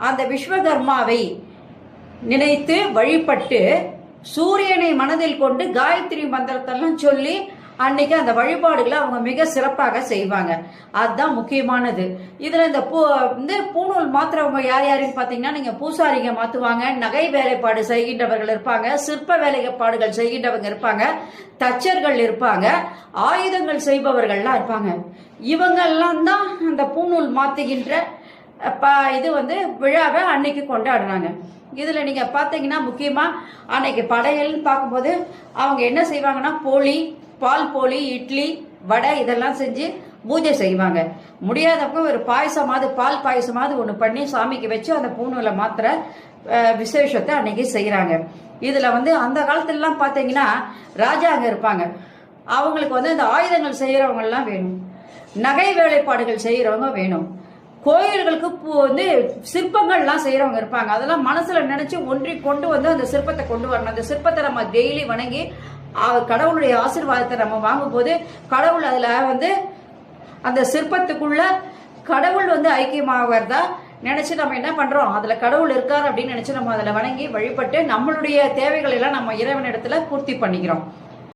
அந்த விஸ்வகர்மாவை நினைத்து வழிபட்டு சூரியனை மனதில் கொண்டு காயத்ரி மந்திரத்தெல்லாம் சொல்லி அன்னைக்கு அந்த வழிபாடுகளை அவங்க மிக சிறப்பாக செய்வாங்க. அதுதான் முக்கியமானது. இதுல இந்த பூநூல் மாத்துறவங்க யார் யாருன்னு பாத்தீங்கன்னா, நீங்க பூசாரிங்க மாத்துவாங்க, நகை வேலைப்பாடு செய்கின்றவர்கள் இருப்பாங்க, சிற்ப வேலைப்பாடுகள் செய்கின்றவங்க இருப்பாங்க, தச்சர்கள் இருப்பாங்க, ஆயுதங்கள் செய்பவர்கள்லாம் இருப்பாங்க. இவங்கெல்லாம் தான் அந்த பூநூல் மாத்துகின்ற இது விழாவை அன்னைக்கு கொண்டாடுறாங்க. இதுல நீங்க பாத்தீங்கன்னா முக்கியமா அன்னைக்கு படையல்னு பார்க்கும்போது அவங்க என்ன செய்வாங்கன்னா, பால் போலி, இட்லி, வடை இதெல்லாம் செஞ்சு பூஜை செய்வாங்க. முடியாதப்போ ஒரு பாயசமாவது, பால் பாயசமாவது ஒன்று பண்ணி சாமிக்கு வச்சு அந்த பூநூலை மாத்திர விசேஷத்தை அன்னைக்கு செய்யறாங்க. இதுல அந்த காலத்துலலாம் பாத்தீங்கன்னா ராஜாங்க இருப்பாங்க. அவங்களுக்கு இந்த ஆயுதங்கள் செய்யறவங்க எல்லாம் வேணும், நகை வேலைப்பாடுகள் செய்யறவங்க வேணும், கோயில்களுக்கு சிற்பங்கள்லாம் செய்யறவங்க இருப்பாங்க. அதெல்லாம் மனசுல நினைச்சு ஒன்றி கொண்டு அந்த சிற்பத்தை கொண்டு வரணும். அந்த சிற்பத்தை நம்ம டெய்லி வணங்கி கடவுளுடைய ஆசீர்வாதத்தை நம்ம வாங்கும் போது கடவுள் அதுல அந்த சிற்பத்துக்குள்ள கடவுள் ஐக்கியமாகறதா நினைச்சு நம்ம என்ன பண்றோம், அதுல கடவுள் இருக்காரு அப்படின்னு நினைச்சு நம்ம அதுல வணங்கி வழிபட்டு நம்மளுடைய தேவைகள் எல்லாம் நம்ம இறைவனிடத்துல பூர்த்தி பண்ணிக்கிறோம்.